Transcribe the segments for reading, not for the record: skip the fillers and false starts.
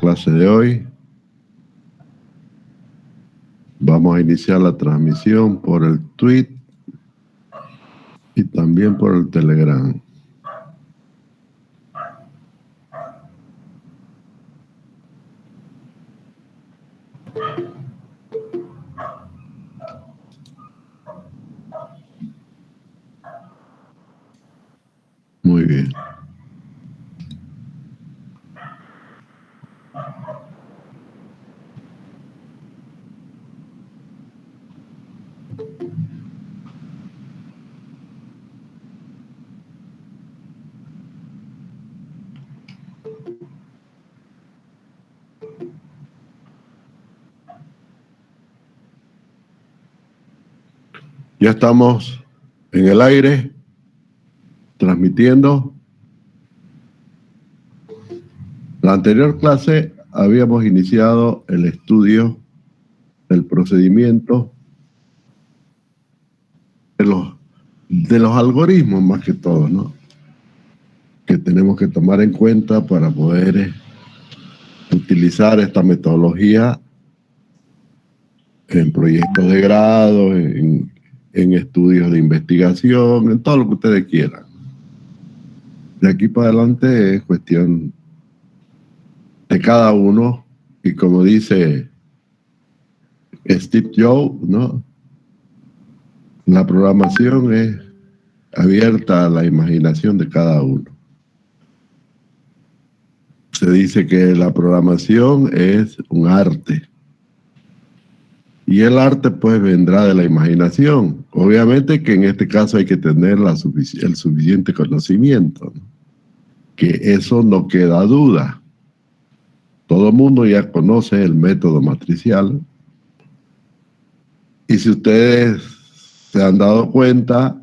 clase de hoy. Vamos a iniciar la transmisión por el tweet y también por el Telegram. Muy bien. Ya estamos en el aire, transmitiendo. La anterior clase habíamos iniciado el estudio del procedimiento de los algoritmos, más que todo, ¿no? Que tenemos que tomar en cuenta para poder utilizar esta metodología en proyectos de grado, en estudios de investigación, en todo lo que ustedes quieran. De aquí para adelante es cuestión de cada uno, y como dice Steve Jobs, ¿no? La programación es abierta a la imaginación de cada uno. Se dice que la programación es un arte. Y el arte pues vendrá de la imaginación. Obviamente que en este caso hay que tener el suficiente conocimiento, ¿no? Que eso no queda duda. Todo el mundo ya conoce el método matricial. Y si ustedes se han dado cuenta,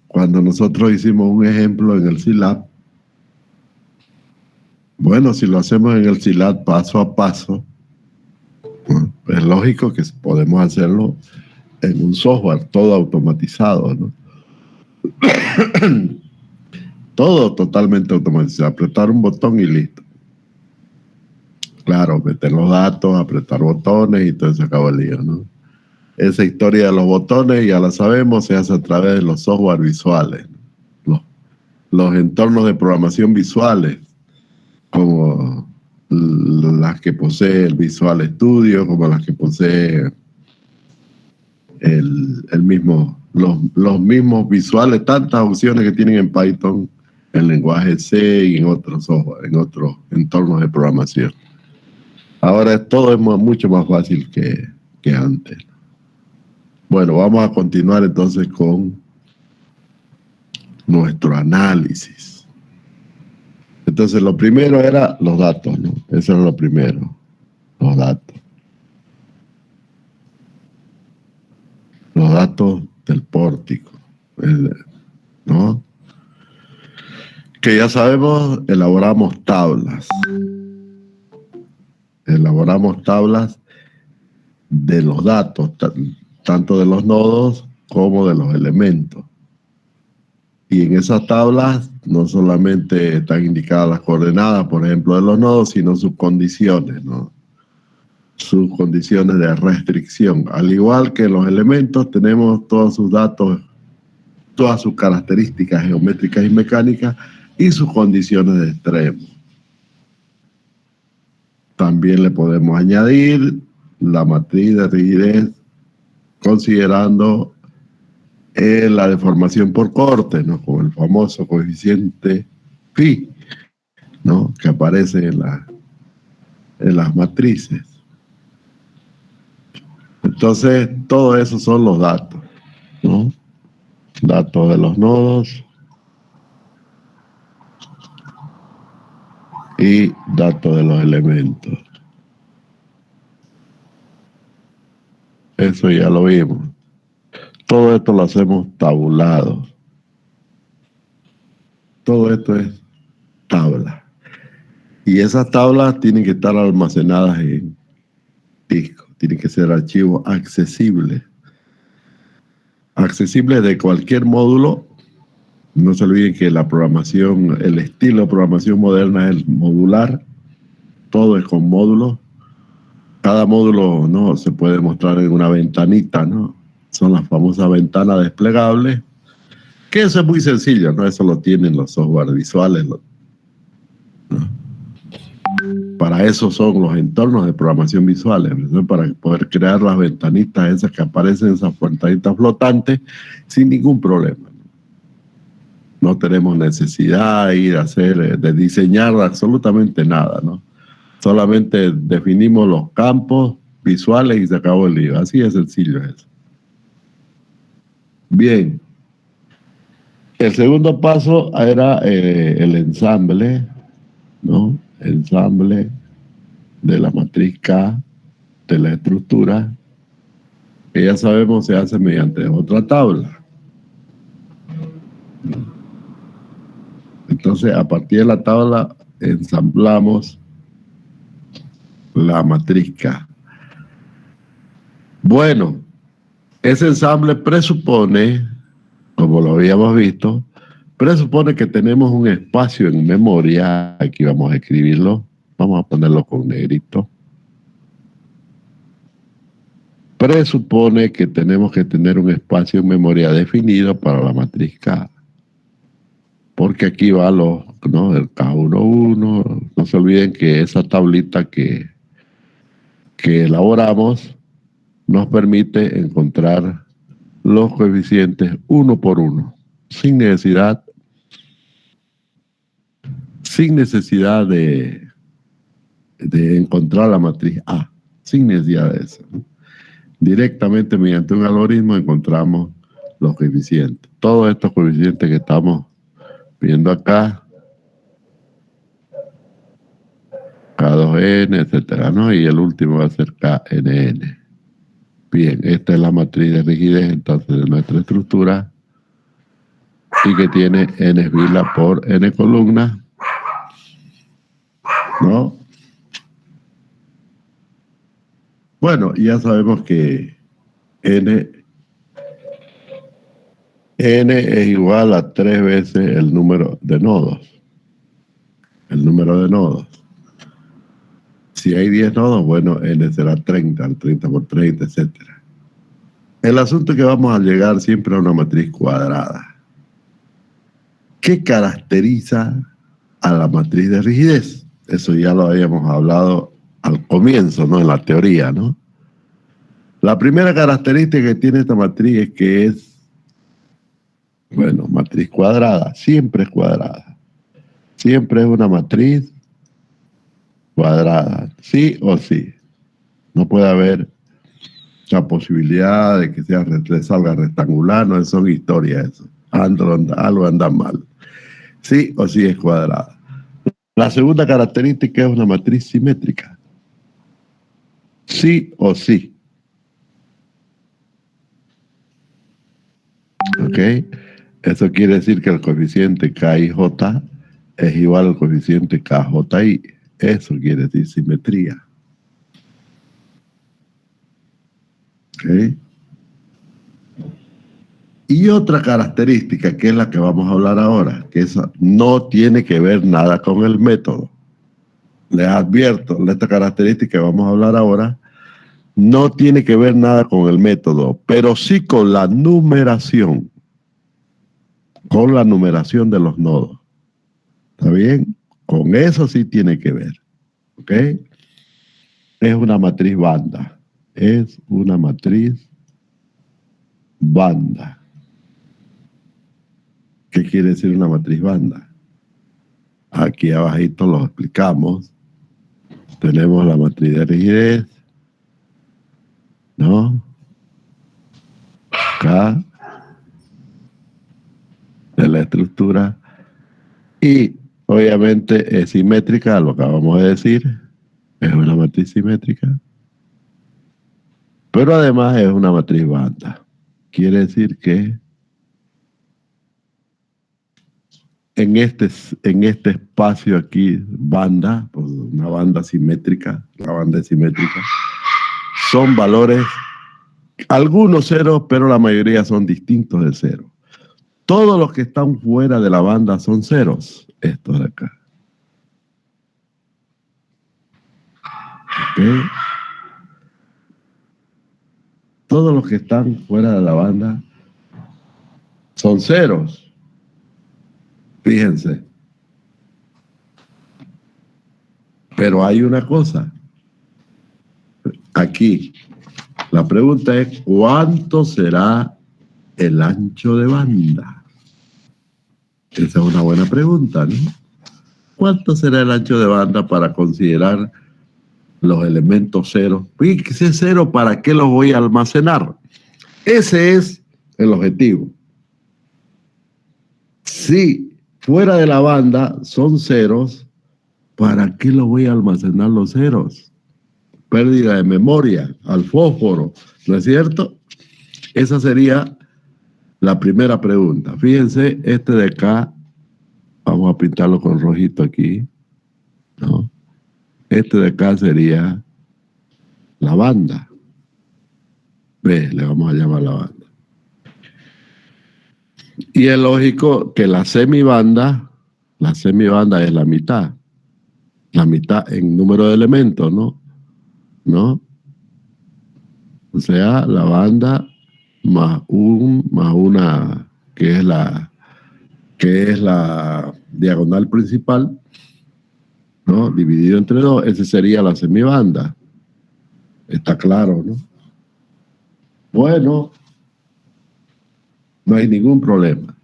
cuando nosotros hicimos un ejemplo en el Scilab, bueno, si lo hacemos en el Scilab paso a paso, bueno, es lógico que podemos hacerlo en un software todo automatizado, ¿no? Todo totalmente automatizado. Apretar un botón y listo. Claro, meter los datos, apretar botones y todo se acabó el lío, ¿no? Esa historia de los botones ya la sabemos, se hace a través de los software visuales, ¿no? Los entornos de programación visuales, como las que posee el Visual Studio, como las que posee los mismos visuales, tantas opciones que tienen en Python, en lenguaje C y en otros software, en otros entornos de programación. Ahora todo es mucho más fácil que antes. Bueno, vamos a continuar entonces con nuestro análisis. Entonces, lo primero era los datos, ¿no? Eso era lo primero, los datos. Los datos del pórtico, ¿no? Que ya sabemos, elaboramos tablas. Elaboramos tablas de los datos, tanto de los nodos como de los elementos. Y en esas tablas no solamente están indicadas las coordenadas, por ejemplo, de los nodos, sino sus condiciones, ¿no? Sus condiciones de restricción. Al igual que los elementos, tenemos todos sus datos, todas sus características geométricas y mecánicas y sus condiciones de extremo. También le podemos añadir la matriz de rigidez, considerando la deformación por corte, ¿no? Como el famoso coeficiente phi, ¿no? Que aparece en las matrices. Entonces, todo eso son los datos, ¿no? Datos de los nodos y datos de los elementos. Eso ya lo vimos. Todo esto lo hacemos tabulado. Todo esto es tabla. Y esas tablas tienen que estar almacenadas en disco. Tienen que ser archivos accesibles. Accesibles de cualquier módulo. No se olviden que la programación, el estilo de programación moderna es el modular. todo es con módulos. Cada módulo, ¿no?, se puede mostrar en una ventanita, ¿no? Son las famosas ventanas desplegables, que eso es muy sencillo, ¿no? Eso lo tienen los software visuales, ¿no? Para eso son los entornos de programación visuales, ¿no? Para poder crear las ventanitas esas que aparecen, esas ventanitas flotantes, sin ningún problema. No tenemos necesidad de ir a hacer, de diseñar absolutamente nada, ¿no? Solamente definimos los campos visuales y se acabó el lío. Así de sencillo es eso. Bien. El segundo paso era el ensamble, ¿no? Ensamble de la matriz K de la estructura, que ya sabemos se hace mediante otra tabla. Entonces, a partir de la tabla, ensamblamos la matriz K. Bueno, ese ensamble presupone, como lo habíamos visto, presupone que tenemos un espacio en memoria. Aquí vamos a escribirlo. Vamos a ponerlo con negrito. Presupone que tenemos que tener un espacio en memoria definido para la matriz K. Porque aquí va los, ¿no?, el K11. No se olviden que esa tablita que elaboramos nos permite encontrar los coeficientes uno por uno, sin necesidad de encontrar la matriz A, sin necesidad de eso. Directamente mediante un algoritmo encontramos los coeficientes. Todos estos coeficientes que estamos viendo acá, K2N, etcétera, ¿no? Y el último va a ser KNN. Bien, esta es la matriz de rigidez entonces de nuestra estructura, y que tiene n filas por n columnas, ¿no? Bueno, ya sabemos que n es igual a 3 veces el número de nodos. El número de nodos. Si hay 10 nodos, bueno, n será 30, el 30 por 30, etc. El asunto es que vamos a llegar siempre a una matriz cuadrada. ¿Qué caracteriza a la matriz de rigidez? Eso ya lo habíamos hablado al comienzo, ¿no?, en la teoría, ¿no? La primera característica que tiene esta matriz es que es, bueno, matriz cuadrada, siempre es cuadrada. Siempre es una matriz cuadrada, sí o sí. No puede haber la posibilidad de que salga rectangular, no son historias eso. Algo anda mal. Sí o sí es cuadrada. La segunda característica es una matriz simétrica. Sí o sí. ¿Ok? Eso quiere decir que el coeficiente KIJ es igual al coeficiente KJI. Eso quiere decir simetría. ¿Ok? Y otra característica, que es la que vamos a hablar ahora, que esa no tiene que ver nada con el método. Les advierto, esta característica que vamos a hablar ahora no tiene que ver nada con el método, pero sí con la numeración. Con la numeración de los nodos. ¿Está bien? Con eso sí tiene que ver. ¿Ok? Es una matriz banda. Es una matriz banda. ¿Qué quiere decir una matriz banda? Aquí abajito lo explicamos. Tenemos la matriz de rigidez, ¿no? K de la estructura, y obviamente es simétrica, lo acabamos de decir, es una matriz simétrica, pero además es una matriz banda. Quiere decir que en este espacio aquí, banda, pues una banda simétrica, la banda es simétrica, son valores, algunos ceros, pero la mayoría son distintos de cero. Todos los que están fuera de la banda son ceros, estos de acá. ¿Ok? Todos los que están fuera de la banda son ceros. Fíjense. Pero hay una cosa. Aquí, la pregunta es, ¿cuánto será el ancho de banda? Esa es una buena pregunta, ¿no? ¿Cuánto será el ancho de banda para considerar los elementos ceros? ¿Y si es cero, para qué los voy a almacenar? Ese es el objetivo. Si fuera de la banda son ceros, ¿para qué los voy a almacenar los ceros? Pérdida de memoria al fósforo, ¿no es cierto? Esa sería la primera pregunta. Fíjense, este de acá, vamos a pintarlo con rojito aquí, ¿no? Este de acá sería la banda. B, le vamos a llamar la banda. Y es lógico que la semibanda es la mitad en número de elementos, ¿no? ¿No? O sea, la banda más una, que es la diagonal principal, ¿no? Dividido entre dos, ese sería la semibanda. Está claro, ¿no? Bueno, no hay ningún problema.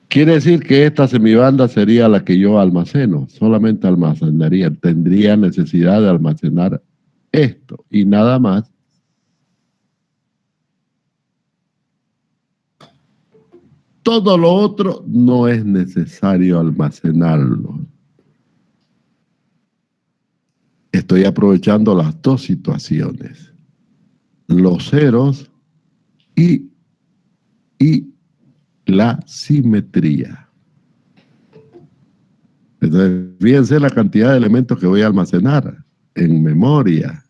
Quiere decir que esta semibanda sería la que yo almaceno, solamente almacenaría, tendría necesidad de almacenar esto y nada más. Todo lo otro no es necesario almacenarlo. Estoy aprovechando las dos situaciones, los ceros y la simetría. Entonces, fíjense la cantidad de elementos que voy a almacenar en memoria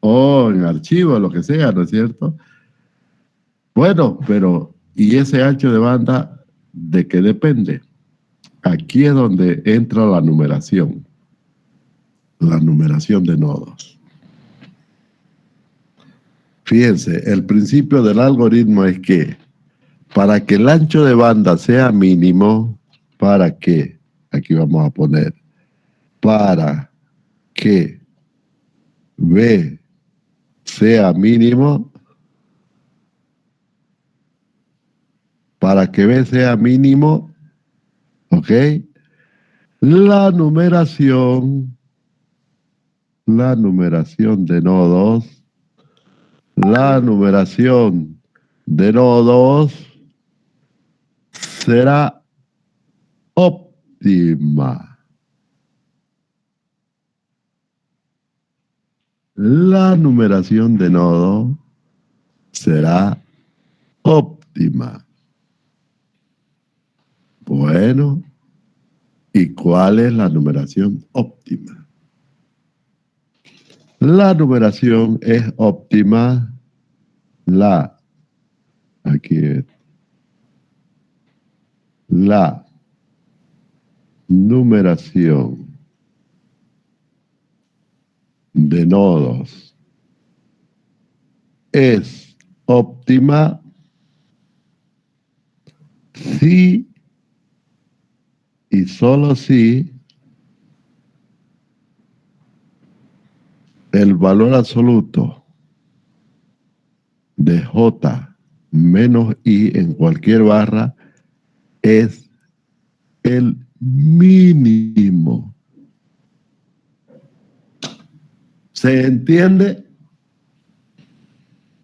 o en archivo, lo que sea, ¿no es cierto? Bueno, pero ¿y ese ancho de banda de qué depende? Aquí es donde entra la numeración de nodos. Fíjense, el principio del algoritmo es que para que el ancho de banda sea mínimo, ¿para qué? Aquí vamos a poner, para que B sea mínimo, ¿ok? La numeración de nodos, será óptima. La numeración de nodos será óptima. Bueno, ¿y cuál es la numeración óptima? La numeración es óptima, aquí es, la numeración de nodos es óptima si y solo si el valor absoluto de J menos I en cualquier barra es el mínimo. ¿Se entiende?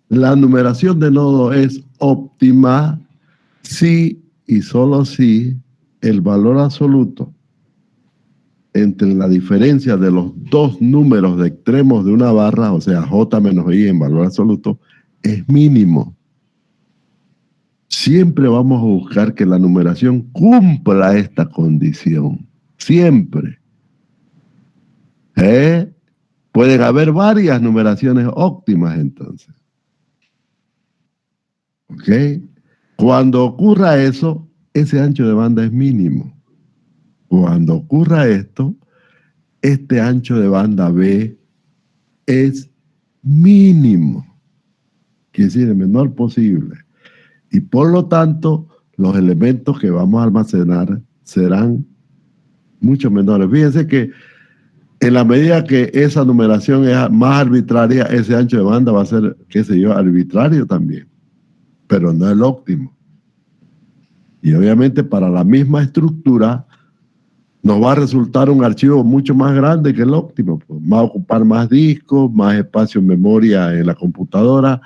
La numeración de nodo es óptima si y solo si el valor absoluto entre la diferencia de los dos números de extremos de una barra, o sea, J menos I en valor absoluto, es mínimo. Siempre vamos a buscar que la numeración cumpla esta condición. Siempre. Pueden haber varias numeraciones óptimas entonces. ¿Ok? Cuando ocurra eso, ese ancho de banda es mínimo. Cuando ocurra esto, este ancho de banda B es mínimo, quiere decir el menor posible. Y por lo tanto, los elementos que vamos a almacenar serán mucho menores. Fíjense que en la medida que esa numeración es más arbitraria, ese ancho de banda va a ser, qué sé yo, arbitrario también, pero no el óptimo. Y obviamente para la misma estructura nos va a resultar un archivo mucho más grande que el óptimo. Pues va a ocupar más discos, más espacio en memoria en la computadora.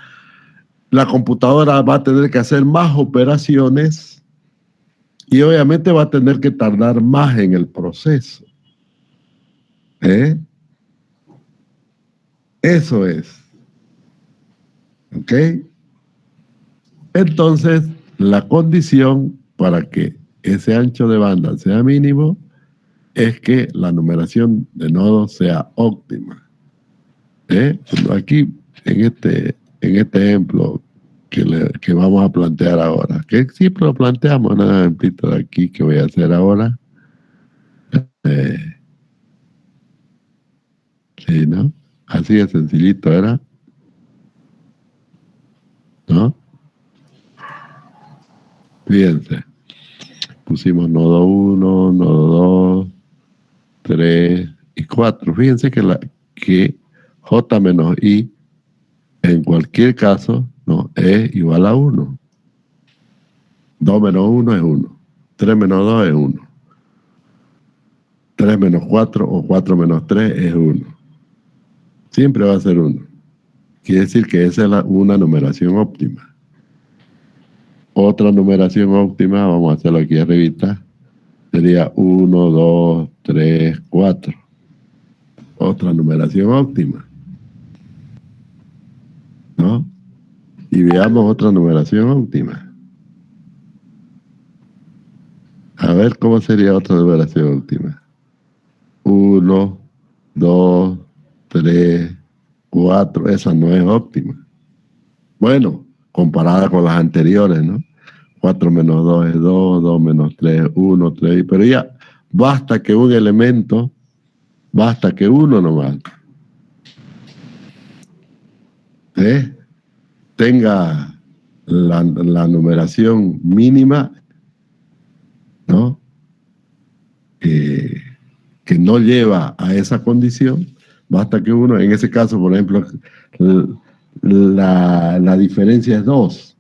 La computadora va a tener que hacer más operaciones y obviamente va a tener que tardar más en el proceso. ¿Eh? Eso es. ¿Ok? Entonces, la condición para que ese ancho de banda sea mínimo es que la numeración de nodos sea óptima. Aquí, en este ejemplo que vamos a plantear ahora, que siempre lo planteamos en el ejemplito de aquí que voy a hacer ahora. Sí, ¿no? Así de sencillito era, ¿no? Fíjense, pusimos nodo 1, nodo 2, 3 y 4. Fíjense que J menos I en cualquier caso, ¿no? Es igual a 1. 2 menos 1 es 1. 3 menos 2 es 1. 3 menos 4 o 4 menos 3 es 1. Siempre va a ser 1. Quiere decir que esa es una numeración óptima. Otra numeración óptima, vamos a hacerlo aquí arribita, sería 1, 2, 3, 4. Otra numeración óptima, ¿no? Y veamos otra numeración óptima. A ver cómo sería otra numeración óptima. 1, 2, 3, 4. Esa no es óptima. Bueno, comparada con las anteriores, ¿no? 4 menos 2 es 2, 2 menos 3 es 1, 3. Pero ya basta que un elemento, basta que uno nomás tenga la numeración mínima, ¿no? Que no lleva a esa condición, basta que uno, en ese caso, por ejemplo, la diferencia es 2.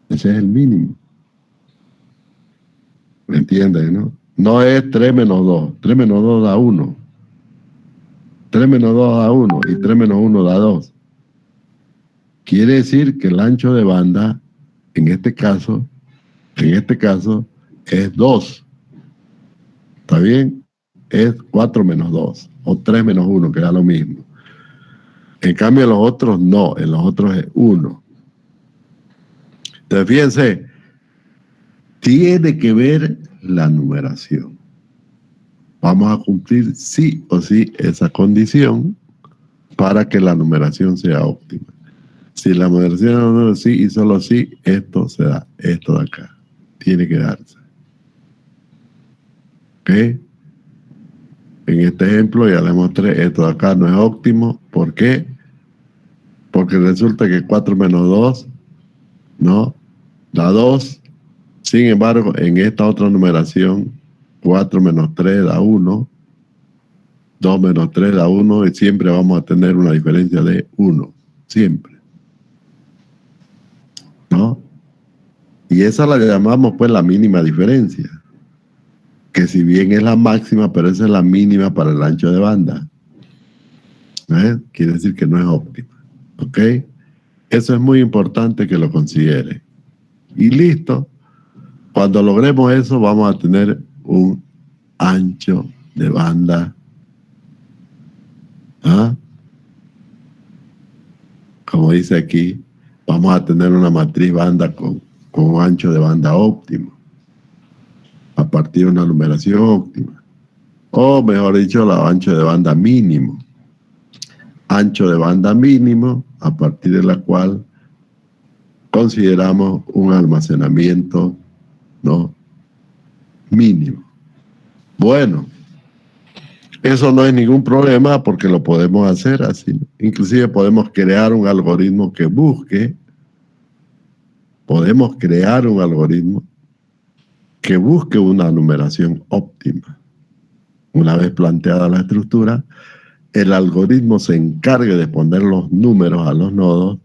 Ese es el mínimo. ¿Me entiendes, no? No es 3 menos 2. 3 menos 2 da 1. 3 menos 2 da 1 y 3 menos 1 da 2. Quiere decir que el ancho de banda, en este caso, es 2. ¿Está bien? Es 4 menos 2 o 3 menos 1, que da lo mismo. En cambio, en los otros no, en los otros es 1. Entonces, fíjense, tiene que ver la numeración. Vamos a cumplir sí o sí esa condición para que la numeración sea óptima. Si la numeración es sí y solo sí, esto se da, esto de acá. Tiene que darse. ¿Ok? En este ejemplo ya le mostré, esto de acá no es óptimo. ¿Por qué? Porque resulta que 4 menos 2, ¿no? Da 2. Sin embargo, en esta otra numeración, 4 menos 3 da 1. 2 menos 3 da 1 y siempre vamos a tener una diferencia de 1. Siempre. ¿No? Y esa la llamamos pues la mínima diferencia. Que si bien es la máxima, pero esa es la mínima para el ancho de banda. Quiere decir que no es óptima. ¿Ok? Eso es muy importante que lo considere. Y listo. Cuando logremos eso, vamos a tener un ancho de banda. Como dice aquí, vamos a tener una matriz banda con un ancho de banda óptimo. A partir de una numeración óptima. O mejor dicho, el ancho de banda mínimo. Ancho de banda mínimo, a partir de la cual consideramos un almacenamiento, ¿no? Mínimo. Bueno, Eso no es ningún problema porque lo podemos hacer así. Inclusive podemos crear un algoritmo que busque, una numeración óptima. Una vez planteada la estructura, el algoritmo se encargue de poner los números a los nodos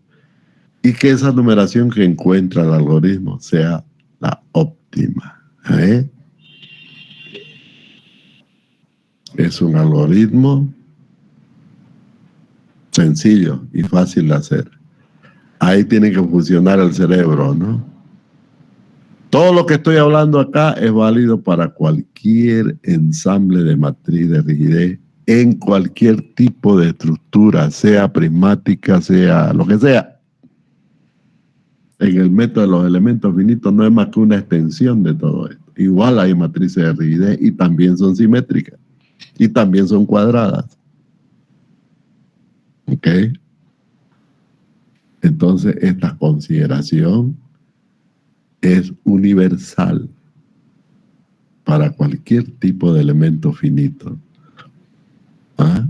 y que esa numeración que encuentra el algoritmo sea la óptima. Es un algoritmo sencillo y fácil de hacer. Ahí tiene que funcionar el cerebro, ¿no? Todo lo que estoy hablando acá es válido para cualquier ensamble de matriz de rigidez en cualquier tipo de estructura, sea prismática, sea lo que sea. En el método de los elementos finitos no es más que una extensión de todo esto. Igual hay matrices de rigidez y también son simétricas y también son cuadradas. ¿Ok? Entonces, esta consideración es universal para cualquier tipo de elemento finito. ¿Ah?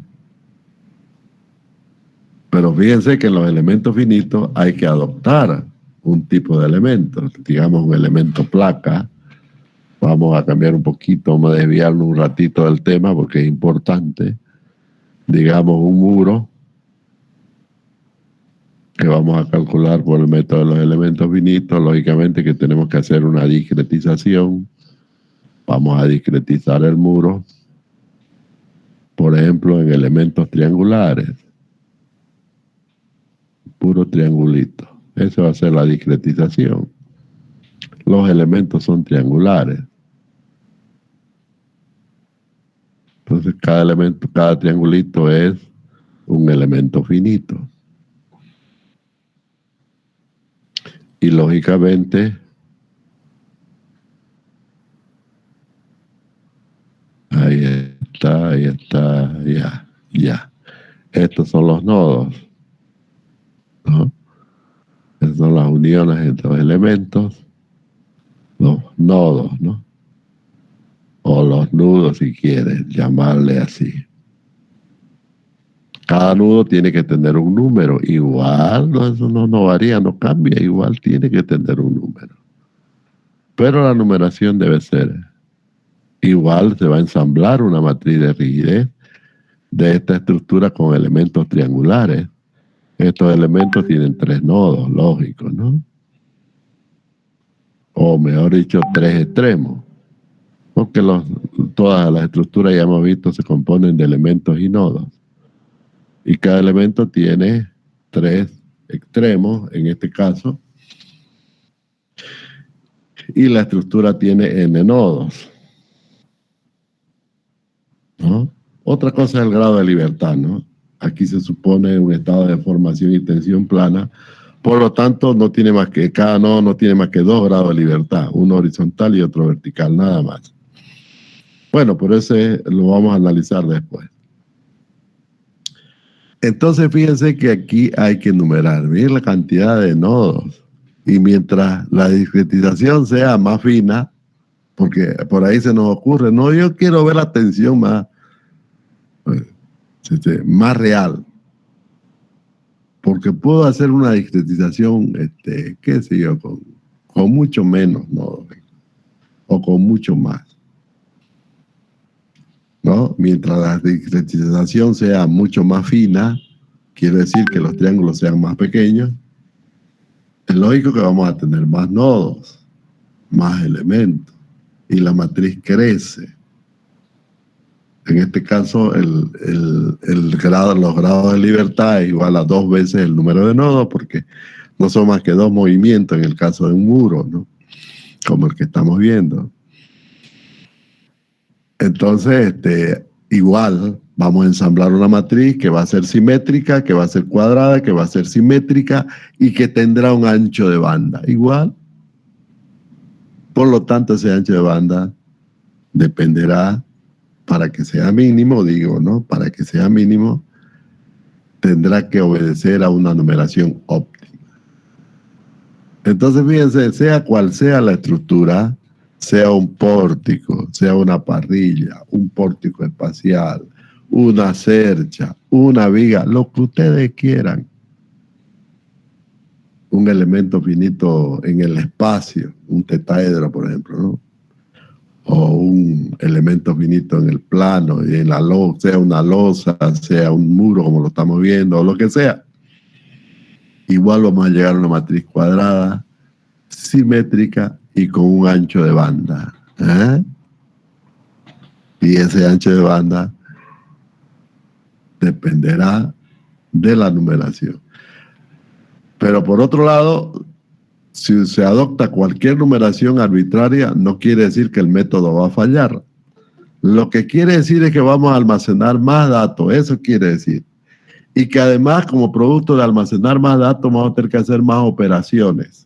Pero fíjense que en los elementos finitos hay que adoptar un tipo de elemento, digamos un elemento placa. Vamos a cambiar un poquito, vamos a desviarnos un ratito del tema porque es importante. Digamos un muro que vamos a calcular por el método de los elementos finitos. Lógicamente que tenemos que hacer una discretización. Vamos a discretizar el muro, por ejemplo, en elementos triangulares. Puro triangulito. Esa va a ser la discretización. Los elementos son triangulares. Entonces, cada triangulito es un elemento finito. Y lógicamente, ahí está, ya. Estos son los nodos, ¿no? Estas son las uniones entre los elementos, los nodos, ¿no? O los nudos, si quieres llamarle así. Cada nudo tiene que tener un número. Igual, eso no varía, no cambia. Igual tiene que tener un número. Pero la numeración debe ser igual. Se va a ensamblar una matriz de rigidez de esta estructura con elementos triangulares. Estos elementos tienen 3 nodos, lógicos, ¿no? O mejor dicho, 3 extremos. Porque todas las estructuras, ya hemos visto, se componen de elementos y nodos. Y cada elemento tiene 3 extremos, en este caso. Y la estructura tiene n nodos, ¿no? Otra cosa es el grado de libertad, ¿no? Aquí se supone un estado de formación y tensión plana. Por lo tanto, cada nodo no tiene más que 2 grados de libertad, uno horizontal y otro vertical, nada más. Bueno, pero ese lo vamos a analizar después. Entonces, fíjense que aquí hay que enumerar bien la cantidad de nodos. Y mientras la discretización sea más fina, porque por ahí se nos ocurre, no, yo quiero ver la tensión más real. Porque puedo hacer una discretización, qué sé yo, con mucho menos nodos, o con mucho más, ¿no? Mientras la discretización sea mucho más fina, quiere decir que los triángulos sean más pequeños, es lógico que vamos a tener más nodos, más elementos, y la matriz crece. En este caso, los grados de libertad es igual a 2 veces el número de nodos, porque no son más que 2 movimientos en el caso de un muro, ¿no? Como el que estamos viendo. Entonces, igual vamos a ensamblar una matriz que va a ser simétrica, que va a ser cuadrada, que va a ser simétrica y que tendrá un ancho de banda igual. Por lo tanto, ese ancho de banda dependerá, para que sea mínimo, ¿no? Para que sea mínimo, tendrá que obedecer a una numeración óptima. Entonces, fíjense, sea cual sea la estructura, sea un pórtico, sea una parrilla, un pórtico espacial, una cercha, una viga, lo que ustedes quieran. Un elemento finito en el espacio, un tetraedro, por ejemplo, ¿no? O un elemento finito en el plano, y en la losa, sea una losa, sea un muro, como lo estamos viendo, o lo que sea. Igual vamos a llegar a una matriz cuadrada, simétrica y con un ancho de banda. Y ese ancho de banda dependerá de la numeración. Pero por otro lado, si se adopta cualquier numeración arbitraria, no quiere decir que el método va a fallar. Lo que quiere decir es que vamos a almacenar más datos, eso quiere decir. Y que además, como producto de almacenar más datos, vamos a tener que hacer más operaciones.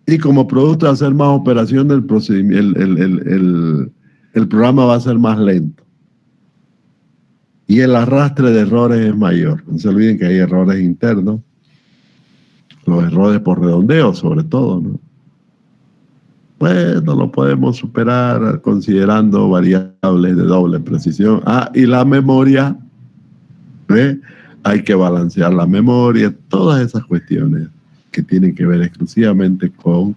Y como producto de hacer más operaciones, el procedimiento, el programa va a ser más lento. Y el arrastre de errores es mayor. No se olviden que hay errores internos, los errores por redondeo sobre todo, ¿no? Pues no lo podemos superar considerando variables de doble precisión. Y la memoria, ¿ve? Hay que balancear la memoria, todas esas cuestiones que tienen que ver exclusivamente con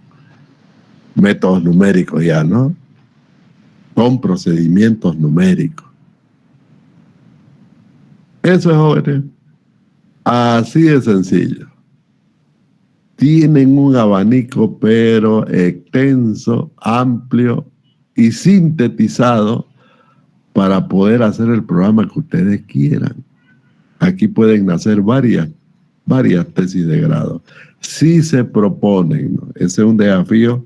métodos numéricos ya, ¿no? Con procedimientos numéricos. Eso es, jóvenes, así de sencillo. Tienen un abanico, pero extenso, amplio y sintetizado para poder hacer el programa que ustedes quieran. Aquí pueden nacer varias tesis de grado. Si se proponen, ¿no? Ese es un desafío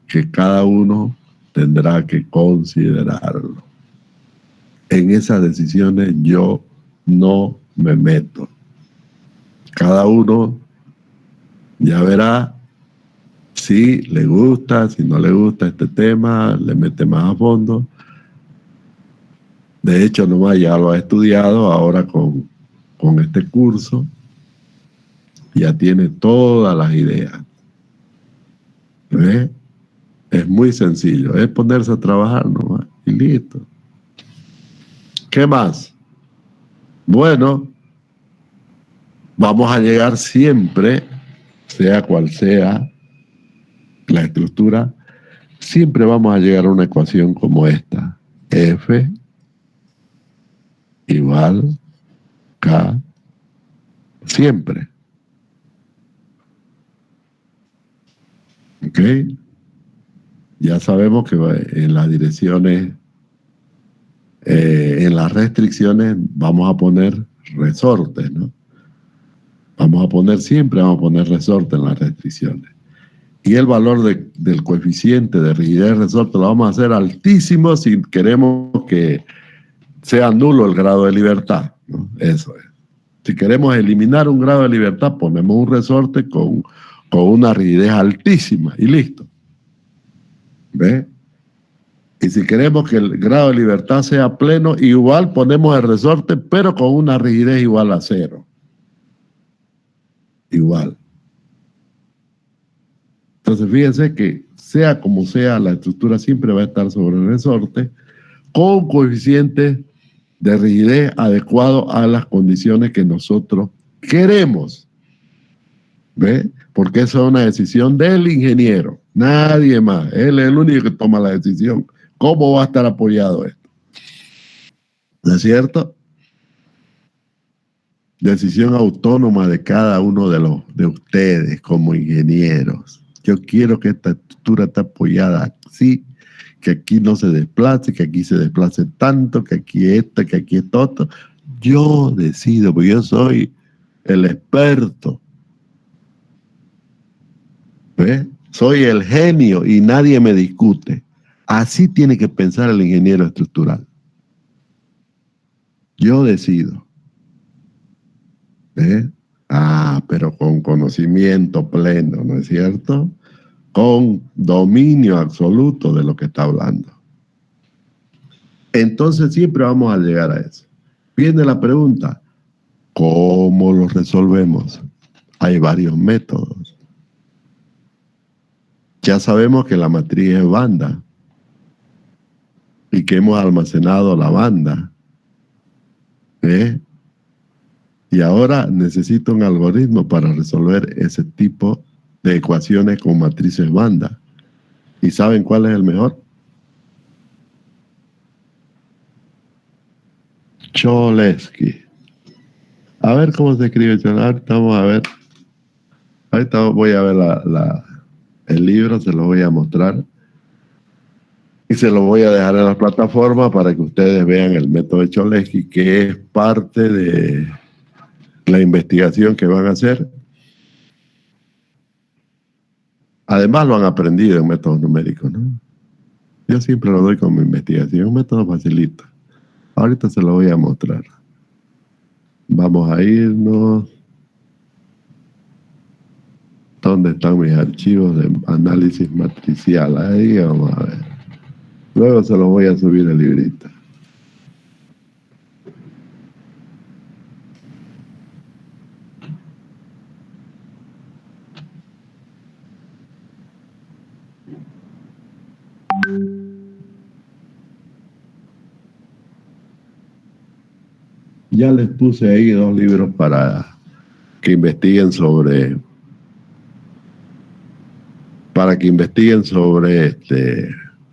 que cada uno tendrá que considerarlo. En esas decisiones yo no me meto. Cada uno ya verá si le gusta, si no le gusta este tema, le mete más a fondo. De hecho, nomás ya lo ha estudiado ahora con este curso. Ya tiene todas las ideas. ¿Ves? Es muy sencillo, es ponerse a trabajar nomás y listo. ¿Qué más? Bueno, vamos a llegar siempre, sea cual sea la estructura, siempre vamos a llegar a una ecuación como esta. F igual K, siempre. ¿Ok? Ya sabemos que en las direcciones, en las restricciones, vamos a poner resortes, ¿no? Siempre vamos a poner resorte en las restricciones. Y el valor del coeficiente de rigidez resorte lo vamos a hacer altísimo si queremos que sea nulo el grado de libertad, ¿no? Eso es. Si queremos eliminar un grado de libertad, ponemos un resorte con una rigidez altísima y listo. ¿Ve? Y si queremos que el grado de libertad sea pleno, igual ponemos el resorte, pero con una rigidez igual a 0. Igual. Entonces fíjense que sea como sea, la estructura siempre va a estar sobre el resorte con coeficientes de rigidez adecuado a las condiciones que nosotros queremos. ¿Ve? Porque esa es una decisión del ingeniero, nadie más. Él es el único que toma la decisión. ¿Cómo va a estar apoyado esto? ¿No es cierto? Decisión autónoma de cada uno de ustedes como ingenieros. Yo quiero que esta estructura esté apoyada así, que aquí no se desplace, que aquí se desplace tanto, que aquí esto, que aquí esto. Yo decido, porque yo soy el experto. ¿Ves? Soy el genio y nadie me discute. Así tiene que pensar el ingeniero estructural. Yo decido. ¿Ves? Pero con conocimiento pleno, ¿no es cierto? Con dominio absoluto de lo que está hablando. Entonces siempre vamos a llegar a eso. Viene la pregunta, ¿cómo lo resolvemos? Hay varios métodos. Ya sabemos que la matriz es banda. y que hemos almacenado la banda. Y ahora necesito un algoritmo para resolver ese tipo de ecuaciones con matrices banda. ¿Y saben cuál es el mejor? Cholesky. A ver cómo se escribe Cholesky. Ahorita vamos a ver. Ahorita voy a ver el libro, se lo voy a mostrar. Y se lo voy a dejar en la plataforma para que ustedes vean el método de Cholesky, que es parte de la investigación que van a hacer. Además lo han aprendido en métodos numéricos, ¿no? Yo siempre lo doy como investigación, un método facilito. Ahorita se lo voy a mostrar. Vamos a irnos. ¿Dónde están mis archivos de análisis matricial? Ahí vamos a ver. Luego se los voy a subir el librito. Ya les puse ahí 2 libros para que investiguen sobre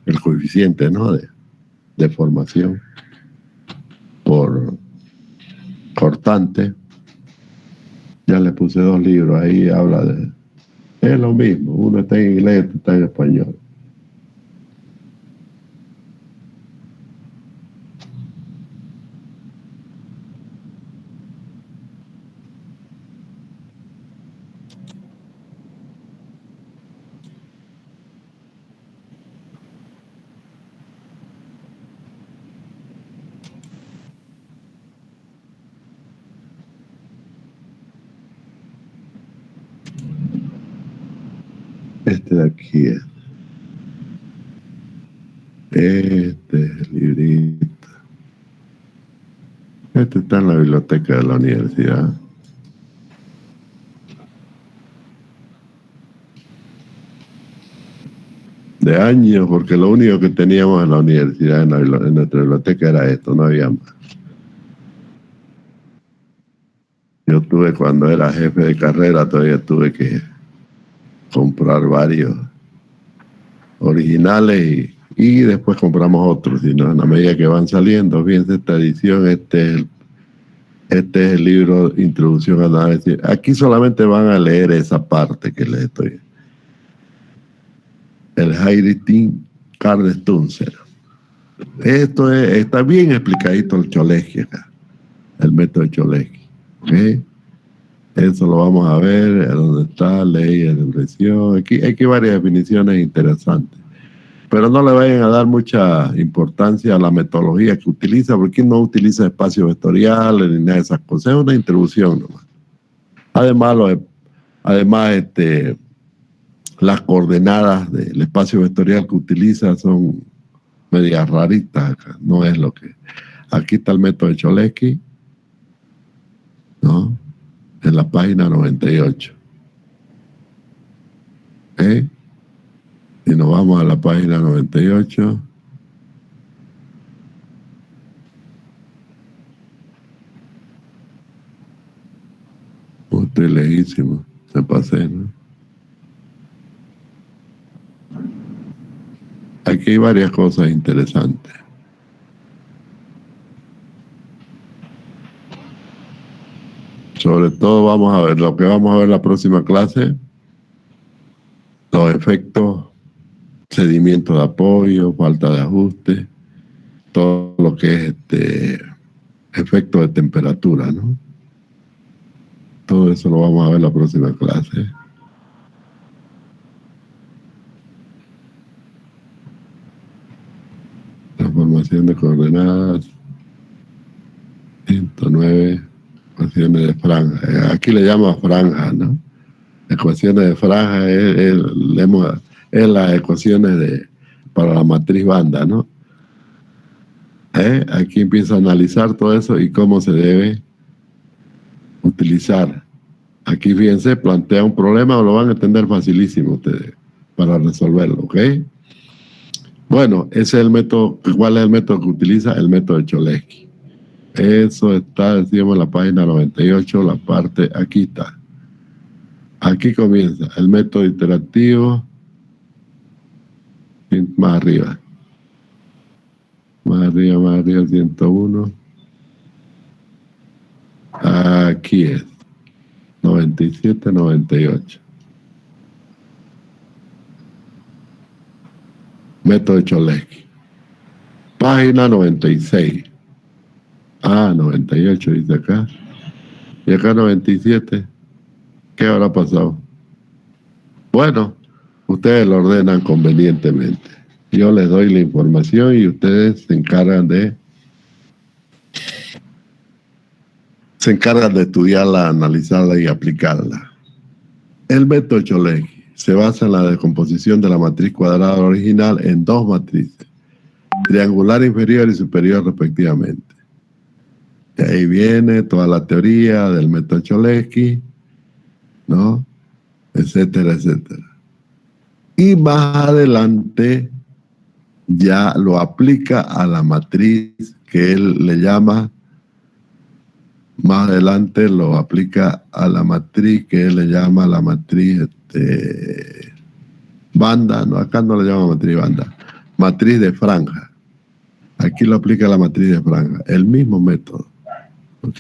el coeficiente, ¿no? de formación por cortante. Ya les puse 2 libros, ahí habla de... Es lo mismo, uno está en inglés y otro está en español. Este de aquí es. Este es el librito. Este está en la biblioteca de la universidad. De años, porque lo único que teníamos en la universidad, en nuestra biblioteca, era esto, no había más. Yo tuve, cuando era jefe de carrera, todavía tuve que comprar varios originales y después compramos otros, sino en la medida que van saliendo. Fíjense esta edición, este es el libro Introducción al Análisis. Aquí solamente van a leer esa parte que les estoy. El Heinrich Karl Stunzer. Esto está bien explicadito el Cholesky acá, el método de Cholesky. ¿Okay? Eso lo vamos a ver, dónde está, ley de regresión. Aquí hay varias definiciones interesantes. Pero no le vayan a dar mucha importancia a la metodología que utiliza, porque no utiliza espacios vectoriales ni nada de esas cosas. Es una introducción nomás. Además, las coordenadas del espacio vectorial que utiliza son medias raritas acá. No es lo que... Aquí está el método de Cholesky, ¿no? En la página 98. Y nos vamos a la página 98. Estoy lejísimo, se pasé, ¿no? Aquí hay varias cosas interesantes. Sobre todo vamos a ver lo que vamos a ver en la próxima clase, los efectos, cedimiento de apoyo, falta de ajuste, todo lo que es efecto de temperatura, ¿no? Todo eso lo vamos a ver en la próxima clase. Transformación de coordenadas, 109, ecuaciones de franja. Aquí le llamo franja, ¿no? Ecuaciones de franja es las ecuaciones para la matriz banda, ¿no? Aquí empieza a analizar todo eso y cómo se debe utilizar. Aquí, fíjense, plantea un problema, lo van a entender facilísimo ustedes para resolverlo, ¿ok? Bueno, ese es el método. ¿Cuál es el método que utiliza? El método de Cholesky. Eso está, decíamos, en la página 98, la parte, aquí está. Aquí comienza el método interactivo. Más arriba. Más arriba, 101. Aquí es. 97, 98. Método de Cholesky. Página 96. 98 dice acá. Y acá 97. ¿Qué habrá pasado? Bueno, ustedes lo ordenan convenientemente. Yo les doy la información y ustedes se encargan de estudiarla, analizarla y aplicarla. El método Cholesky se basa en la descomposición de la matriz cuadrada original en dos matrices, triangular inferior y superior respectivamente. De ahí viene toda la teoría del método Cholesky, ¿no? Etcétera, etcétera. Y más adelante ya lo aplica a la matriz que él le llama, más adelante lo aplica a la matriz que él le llama la matriz banda, no, acá no le llama matriz banda, matriz de franja. Aquí lo aplica a la matriz de franja, el mismo método, ¿ok?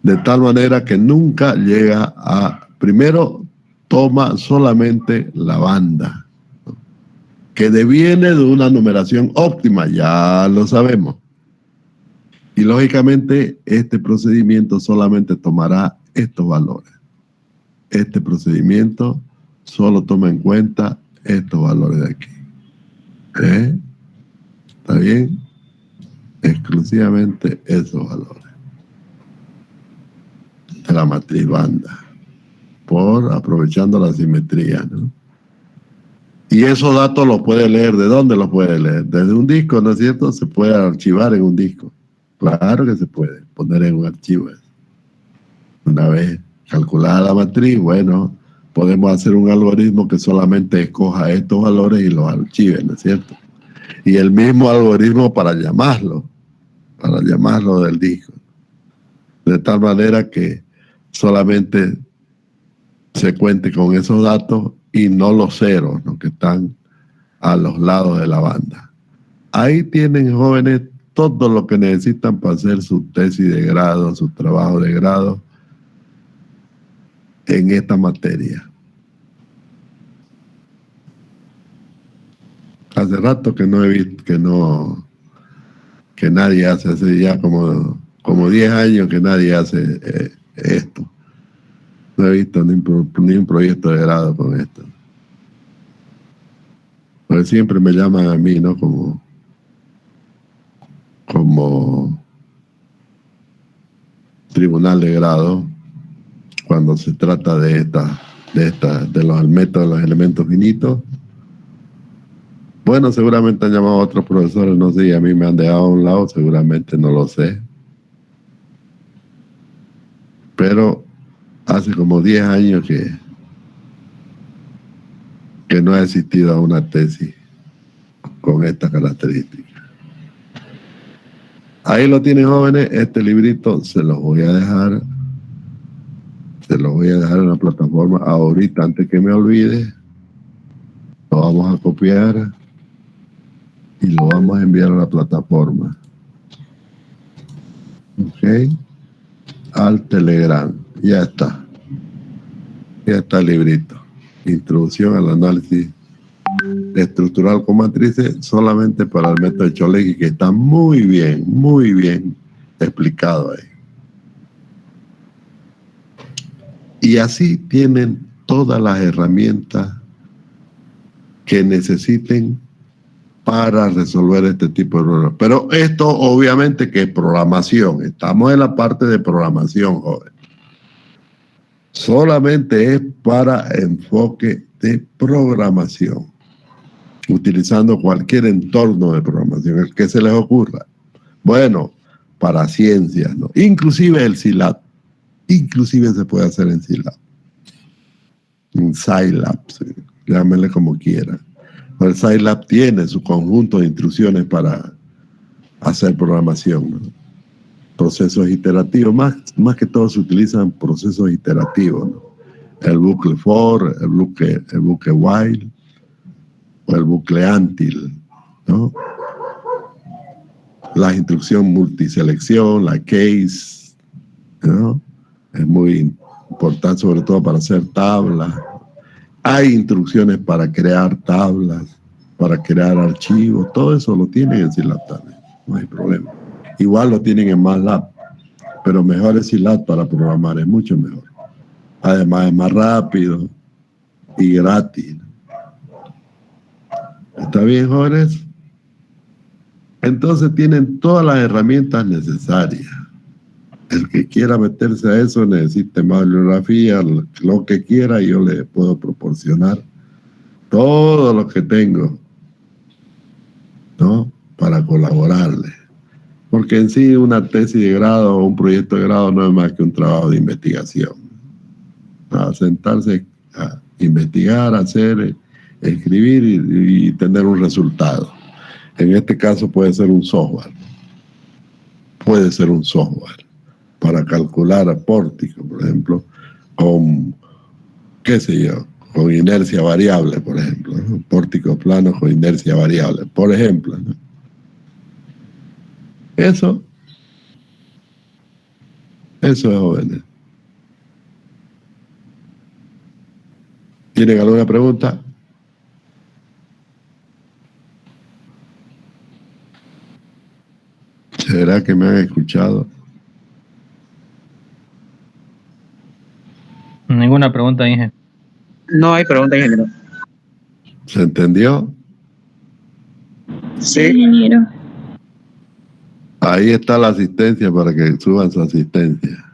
De tal manera que nunca llega a, primero toma solamente la banda, ¿no? Que deviene de una numeración óptima, ya lo sabemos. Y lógicamente este procedimiento solamente tomará estos valores. Este procedimiento solo toma en cuenta estos valores de aquí. ¿Está bien? Exclusivamente esos valores de la matriz banda, por aprovechando la simetría, ¿no? Y esos datos los puede leer. ¿De dónde los puede leer? Desde un disco, ¿no es cierto? Se puede archivar en un disco. Claro que se puede poner en un archivo. Una vez calculada la matriz, bueno, podemos hacer un algoritmo que solamente escoja estos valores y los archive, ¿no es cierto? Y el mismo algoritmo para llamarlo del disco. De tal manera que solamente se cuente con esos datos y no los ceros, ¿no?, que están a los lados de la banda. Ahí tienen, jóvenes, todo lo que necesitan para hacer su tesis de grado, su trabajo de grado en esta materia. Hace rato que no he visto, que nadie hace ya como 10 años que nadie hace esto. No he visto ni un proyecto de grado con esto. Porque siempre me llaman a mí, ¿no? Como tribunal de grado, cuando se trata de los métodos de los elementos finitos. Bueno, seguramente han llamado a otros profesores, no sé, y a mí me han dejado a un lado, seguramente, no lo sé. Pero hace como 10 años que no ha existido una tesis con estas características. Ahí lo tienen, jóvenes. Este librito se los voy a dejar. Se los voy a dejar en la plataforma ahorita, antes que me olvide. Lo vamos a copiar y lo vamos a enviar a la plataforma. Ok. Al Telegram. Ya está. Ya está el librito. Introducción al análisis estructural con matrices, solamente para el método de Cholesky, que está muy bien explicado ahí. Y así tienen todas las herramientas que necesiten para resolver este tipo de problemas. Pero esto obviamente que es programación. Estamos en la parte de programación, joven. Solamente es para enfoque de programación, utilizando cualquier entorno de programación, el que se les ocurra. Bueno, para ciencias, ¿no? Inclusive el SILAB. Inclusive se puede hacer en SILAB. En Scilab, sí, llámenle como quieran. El Scilab tiene su conjunto de instrucciones para hacer programación, ¿no? Procesos iterativos, más que todo se utilizan procesos iterativos, ¿no? El bucle for, el bucle while o el bucle until, ¿no? La instrucción multiselección, la case, ¿no? Es muy importante, sobre todo para hacer tablas. Hay instrucciones para crear tablas, para crear archivos, todo eso lo tienen en Scilab también, no hay problema. Igual lo tienen en MATLAB, pero mejor es Scilab para programar, es mucho mejor. Además es más rápido y gratis. ¿Está bien, jóvenes? Entonces tienen todas las herramientas necesarias. El que quiera meterse a eso necesite más bibliografía, lo que quiera, yo le puedo proporcionar todo lo que tengo, ¿no? Para colaborarle. Porque en sí una tesis de grado o un proyecto de grado no es más que un trabajo de investigación. A sentarse a investigar, hacer, escribir y tener un resultado. En este caso puede ser un software. Puede ser un software para calcular pórtico, por ejemplo, con, qué sé yo, con inercia variable, por ejemplo, ¿no? Pórticos planos con inercia variable, por ejemplo, ¿no? Eso es, jóvenes. ¿Tienen alguna pregunta? ¿Será que me han escuchado? Ninguna pregunta, Inge. No hay pregunta, ingeniero. ¿Se entendió? Sí. Ingeniero. Ahí está la asistencia para que suban su asistencia.